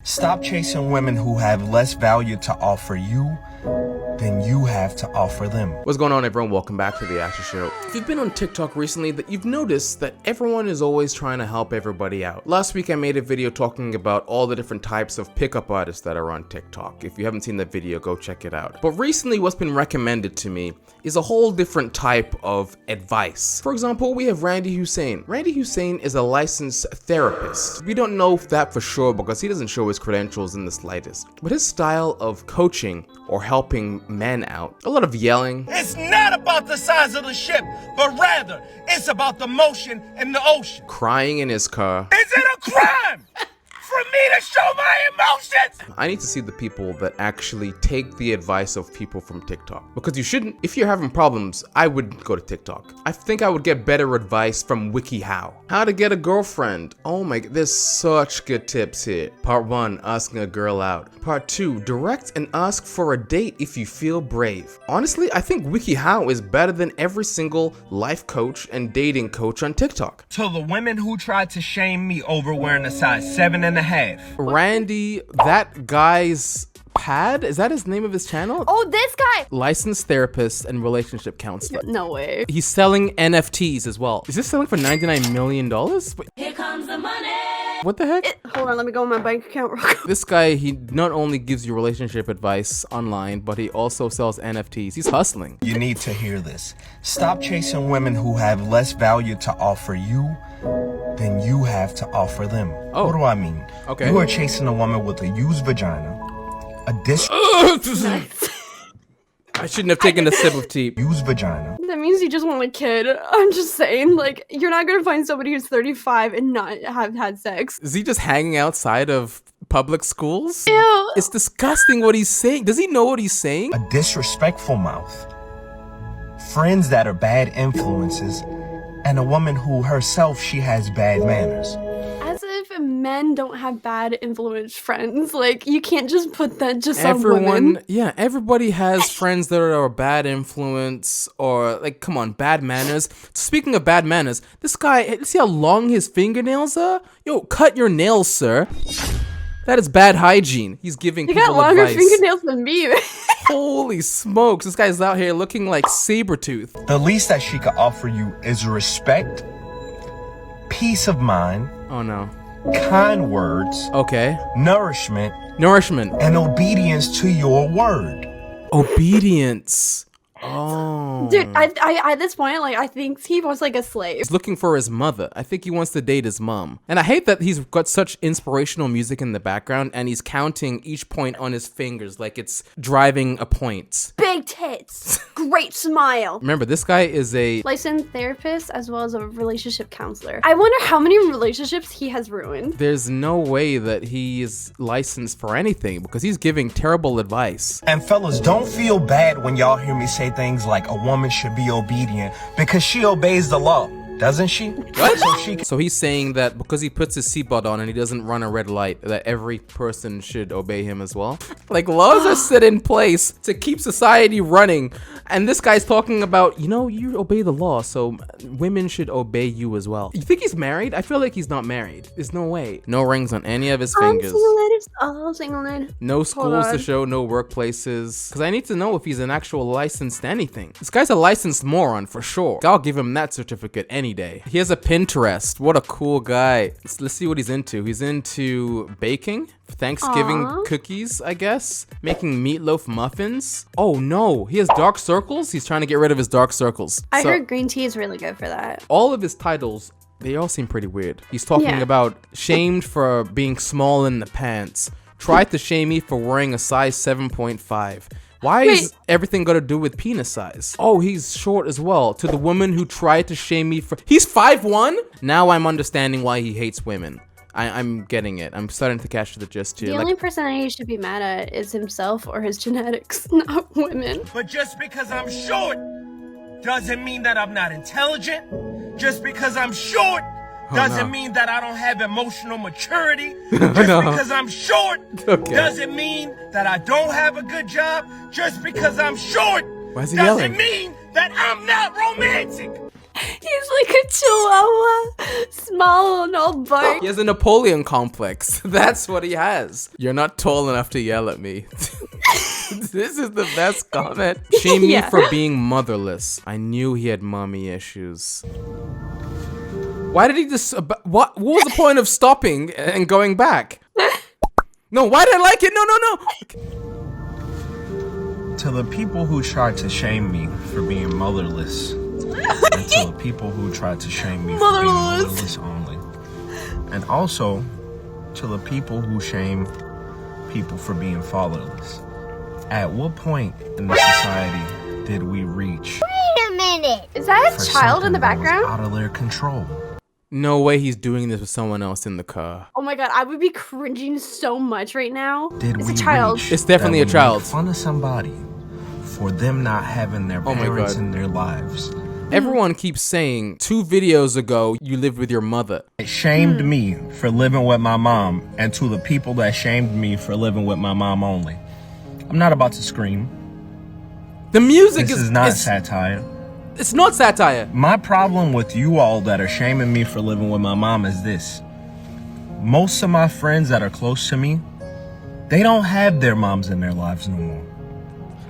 Stop chasing women who have less value to offer you than you have to offer them. What's going on, everyone? Welcome back to the Asher Show. If you've been on TikTok recently, that you've noticed that everyone is always trying to help everybody out. Last week I made a video talking about all the different types of pickup artists that are on TikTok. If you haven't seen that video, go check it out. But recently what's been recommended to me is a whole different type of advice. For example, we have Randy Hussein. Randy Hussein is a licensed therapist. We don't know that for sure because he doesn't show his credentials in the slightest. But his style of coaching or helping men out, a lot of yelling. It's not about the size of the ship, but rather it's about the motion in the ocean. Crying in his car. Is it a crime for me to show my emotions? I need to see the people that actually take the advice of people from TikTok. Because you shouldn't, if you're having problems, I would go to TikTok. I think I would get better advice from WikiHow. How to get a girlfriend. Oh my, there's such good tips here. Part 1, asking a girl out. Part 2, direct and ask for a date if you feel brave. Honestly, I think WikiHow is better than every single life coach and dating coach on TikTok. To the women who tried to shame me over wearing a size 7.5. Randy, that guy's Pad? Is that his name of his channel? Oh, this guy! Licensed therapist and relationship counselor. No way. He's selling NFTs as well. Is this selling for $99 million? Here comes the money. What the heck? Hold on, let me go on my bank account real quick. This guy, he not only gives you relationship advice online, but he also sells NFTs. He's hustling. You need to hear this. Stop chasing women who have less value to offer you than you have to offer them. Oh. What do I mean? Okay. You are chasing a woman with a used vagina, a I shouldn't have taken a sip of tea. used vagina. That means you just want a kid. I'm just saying, like, you're not gonna find somebody who's 35 and not have had sex. Is he just hanging outside of public schools? Ew. It's disgusting what he's saying. Does he know what he's saying? A disrespectful mouth, friends that are bad influences, and a woman who herself, she has bad manners. As if men don't have bad influence friends. Like, you can't just put that just on women. Everyone, yeah, everybody has friends that are a bad influence or, like, come on, bad manners. Speaking of bad manners, this guy, see how long his fingernails are? Yo, cut your nails, sir. That is bad hygiene. He's giving You people got longer advice. fingernails than me. Holy smokes, this guy's out here looking like Sabretooth. The least that she could offer you is respect, peace of mind, Oh no. kind words, Okay. nourishment, Nourishment. and obedience to your word. Obedience. Oh. Dude, I at this point, like, I think he was like a slave. He's looking for his mother. I think he wants to date his mom. And I hate that he's got such inspirational music in the background and he's counting each point on his fingers like it's driving a point. Big tits, great smile. Remember, this guy is a... Licensed therapist as well as a relationship counselor. I wonder how many relationships he has ruined. There's no way that he is licensed for anything because he's giving terrible advice. And fellas, don't feel bad when y'all hear me say things like a woman should be obedient because she obeys the law, doesn't she? What? So he's saying that because he puts his seatbelt on and he doesn't run a red light, that every person should obey him as well? Like, laws are set in place to keep society running. And this guy's talking about, you know, you obey the law, so women should obey you as well. You think he's married? I feel like he's not married. There's no way. No rings on any of his fingers. I'm single. No schools to on. show, no workplaces. Because I need to know if he's an actual licensed anything. This guy's a licensed moron for sure. I'll give him that certificate any day. He has a Pinterest. What a cool guy. Let's see what he's into. He's into baking. Thanksgiving cookies, I guess. Making meatloaf muffins. Oh no, he has dark circles? He's trying to get rid of his dark circles. I So, heard green tea is really good for that. all of his titles, they all seem pretty weird. He's talking Yeah. about shamed for being small in the pants. Tried to shame me for wearing a size 7.5. Why is everything got to do with penis size? Oh, he's short as well. To the woman who tried to shame me for... He's 5'1"? Now I'm understanding why he hates women. I'm getting it. I'm starting to catch the gist here. The only person he should be mad at is himself or his genetics, not women. But just because I'm short doesn't mean that I'm not intelligent. Just because I'm short doesn't mean that I don't have emotional maturity. Just because I'm short doesn't mean that I don't have a good job. Just because I'm short Why is he doesn't yelling? mean that I'm not romantic. He's like a chihuahua, small and all bark. He has a Napoleon complex. That's what he has. You're not tall enough to yell at me. This is the best comment. Shame me Yeah. for being motherless. I knew he had mommy issues. Why did he just... what was the point of stopping and going back? No, why did I like it? No, no, no. To the people who tried to shame me for being motherless, and to the people who tried to shame me for being motherless only, and also to the people who shame people for being fatherless. At what point in the society did we reach Wait a minute. Is that for a child in the something that was background? out of their control? No way he's doing this with someone else in the car. Oh my god, I would be cringing so much right now. Did It's we a child. reach It's definitely that a child. we make fun of somebody for them not having their Oh my parents God. in their lives? Everyone keeps saying 2 videos ago you lived with your mother. It shamed me for living with my mom, and to the people that shamed me for living with my mom only. I'm not about to scream. The music This is not is satire. it's not satire. My problem with you all that are shaming me for living with my mom is this. Most of my friends that are close to me, they don't have their moms in their lives no more.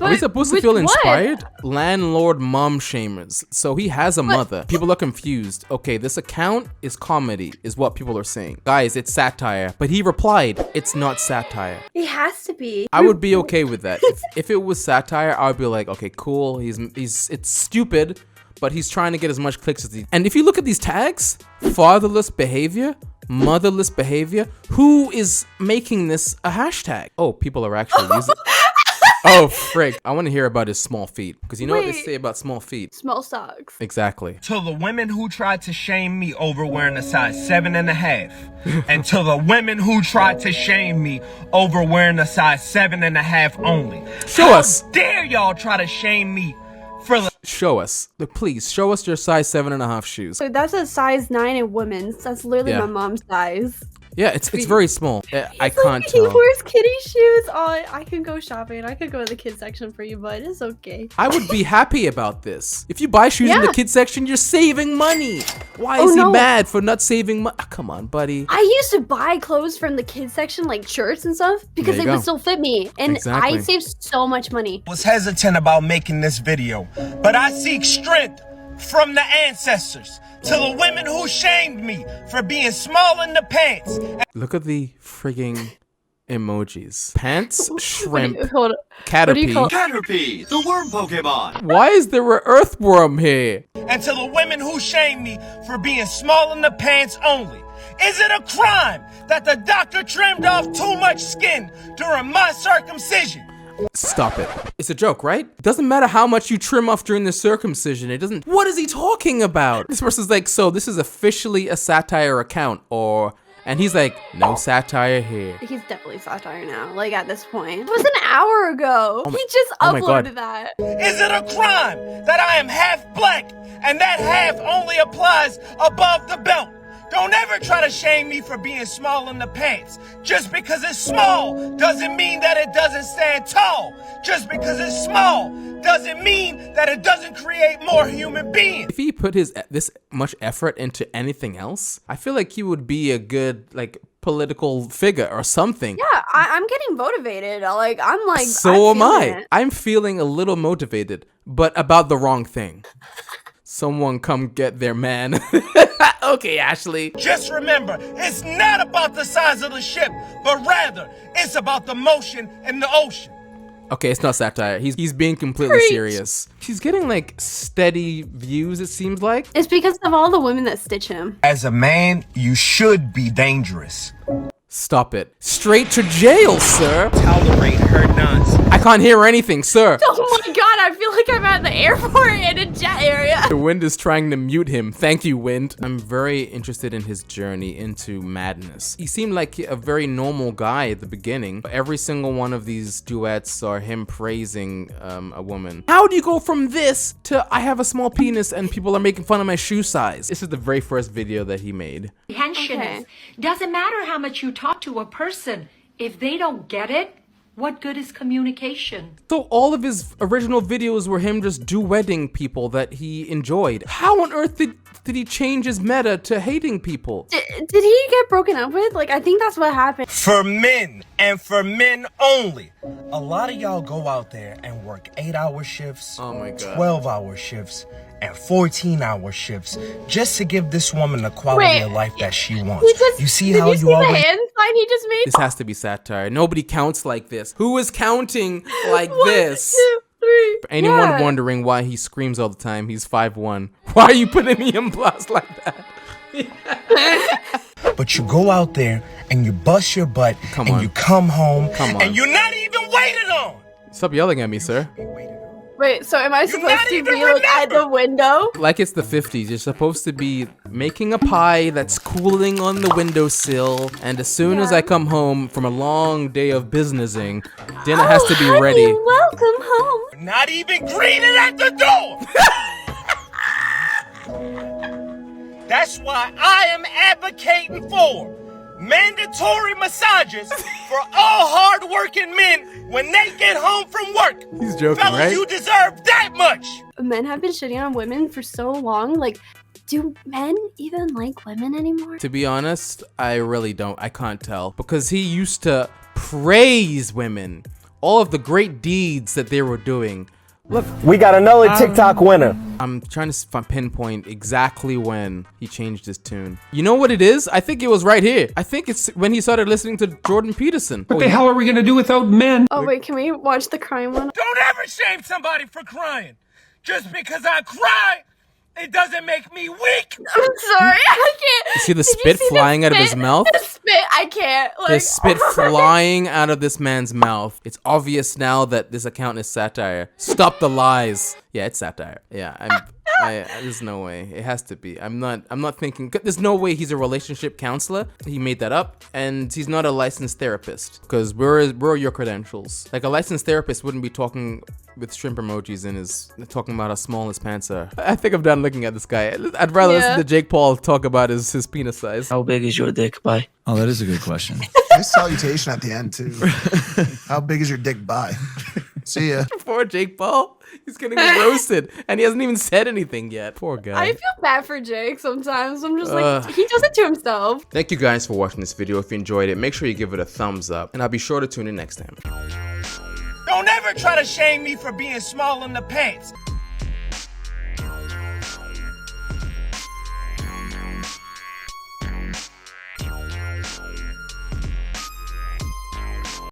Are we supposed to with feel what? inspired? Landlord mom shamers. So he has a mother. People are confused. Okay, this account is comedy, is what people are saying. Guys, it's satire. But he replied, it's not satire. It has to be. I would be okay with that. If it was satire, I would be like, okay, cool. It's stupid, but he's trying to get as much clicks as he. And if you look at these tags, fatherless behavior, motherless behavior, who is making this a hashtag? Oh, people are actually using. Oh, frig. I want to hear about his small feet. Because you know what they Wait. say about small feet? Small socks. Exactly. To the women who tried to shame me over wearing a size 7.5, and to the women who tried to shame me over wearing a size 7.5 only. Show us. How dare y'all try to shame me for the Show us. Please, show us your size 7.5 shoes. So that's a size 9 in women's. That's literally Yeah. my mom's size. Yeah, it's very small. I It's like can't he tell. wears kitty shoes. Oh, I can go shopping. I could go to the kids section for you, but it's okay. I would be happy about this. If you buy shoes in the Yeah. kids section, you're saving money. Why Oh, is he no. mad for not saving money? Come on, buddy. I used to buy clothes from the kids section, like shirts and stuff, because There they you would go. still fit me, and Exactly. I saved so much money. was hesitant about making this video, but I seek strength from the ancestors. To the women who shamed me for being small in the pants. Look at the frigging emojis. Pants, shrimp, Hold on. What do you caterpie. call- Caterpie, the worm Pokemon. Why is there an earthworm here? And to the women who shame me for being small in the pants only. Is it a crime that the doctor trimmed off too much skin during my circumcision? Stop it. It's a joke, right? It doesn't matter how much you trim off during the circumcision. It doesn't. What is he talking about? This person's like, so this is officially a satire account, or. And he's like, no satire here. He's definitely satire now, like at this point. It was an hour ago. He just oh my God. uploaded that. Is it a crime that I am half black and that half only applies above the belt? Don't ever try to shame me for being small in the pants. Just because it's small doesn't mean that it doesn't stand tall. Just because it's small doesn't mean that it doesn't create more human beings. If he put this much effort into anything else, I feel like he would be a good, like, political figure or something. Yeah, I'm getting motivated. Like I'm like. So I'm am I. feeling it. I'm feeling a little motivated, but about the wrong thing. Someone come get their man. Okay, Ashley. Just remember, it's not about the size of the ship, but rather it's about the motion in the ocean. Okay, it's not satire. He's being completely Preach. serious. He's getting like steady views, it seems like. It's because of all the women that stitch him. As a man, you should be dangerous. Stop it. Straight to jail, sir. Tolerate her nonsense. I can't hear anything, sir. Oh my god, I feel like I'm at the airport in a jet area. The Wind is trying to mute him. Thank you, Wind. I'm very interested in his journey into madness. He seemed like a very normal guy at the beginning. Every single one of these duets are him praising a woman. How do you go from this to I have a small penis and people are making fun of my shoe size? This is the very first video that he made. Comprehension Okay. is, doesn't matter how much you talk to a person, if they don't get it, What good is communication? So all of his original videos were him just duetting people that he enjoyed. How on earth did he change his meta to hating people? Did he get broken up with? Like, I think that's what happened. For men and for men only. A lot of y'all go out there and work 8-hour shifts, Oh my God. 12-hour shifts, and 14-hour shifts just to give this woman the quality of life that she wants. You see how you the always hand sign he just made? This has to be satire. Nobody counts like this. Who is counting like this? 1, 2, 3. For anyone Yeah. wondering why he screams all the time, he's 5'1". Why are you putting me in blast like that? But you go out there and you bust your butt Come and on. you come home Come on. and you're not even waited on. Stop yelling at me, sir. Wait, so am I supposed not to even be like at the window? Like it's the 50s. You're supposed to be making a pie that's cooling on the windowsill, and as soon as Yeah. I come home from a long day of businessing, dinner has to be honey, ready. Welcome home. Not even greeted at the door. That's why I am advocating for mandatory massages for all hard-working men when they get home from work. He's joking, Fellas, right? you deserve that much. Men have been shitting on women for so long. Like, do men even like women anymore? To be honest, I really don't. I can't tell. Because he used to praise women. All of the great deeds that they were doing. Look, We got another TikTok winner. I'm trying to pinpoint exactly when he changed his tune. You know what it is? I think it was right here. I think it's when he started listening to Jordan Peterson. What the hell are we gonna do without men? Oh wait, can we watch the crying one? Don't ever shame somebody for crying. Just because I cry, it doesn't make me weak. I'm sorry, I can't. You see the Did you spit see the flying out of his spit? mouth? The spit, I can't. Like, There's spit flying out of this man's mouth. It's obvious now that this account is satire. Stop the lies. Yeah, it's satire. Yeah, there's no way. It has to be. I'm not thinking. There's no way he's a relationship counselor. He made that up, and he's not a licensed therapist. Because where are your credentials? Like a licensed therapist wouldn't be talking with shrimp emojis in his talking about how small his pants are. I think I'm done looking at this guy. I'd rather listen to Jake Paul talk about his penis size. How big is your dick? Bye. Oh, that is a good question. Nice salutation at the end, too. How big is your dick? Bye. See ya. Poor Jake Paul. He's getting roasted, and he hasn't even said anything yet. Poor guy. I feel bad for Jake sometimes. I'm just like, he does it to himself. Thank you guys for watching this video. If you enjoyed it, make sure you give it a thumbs up, and I'll be sure to tune in next time. Don't ever try to shame me for being small in the pants.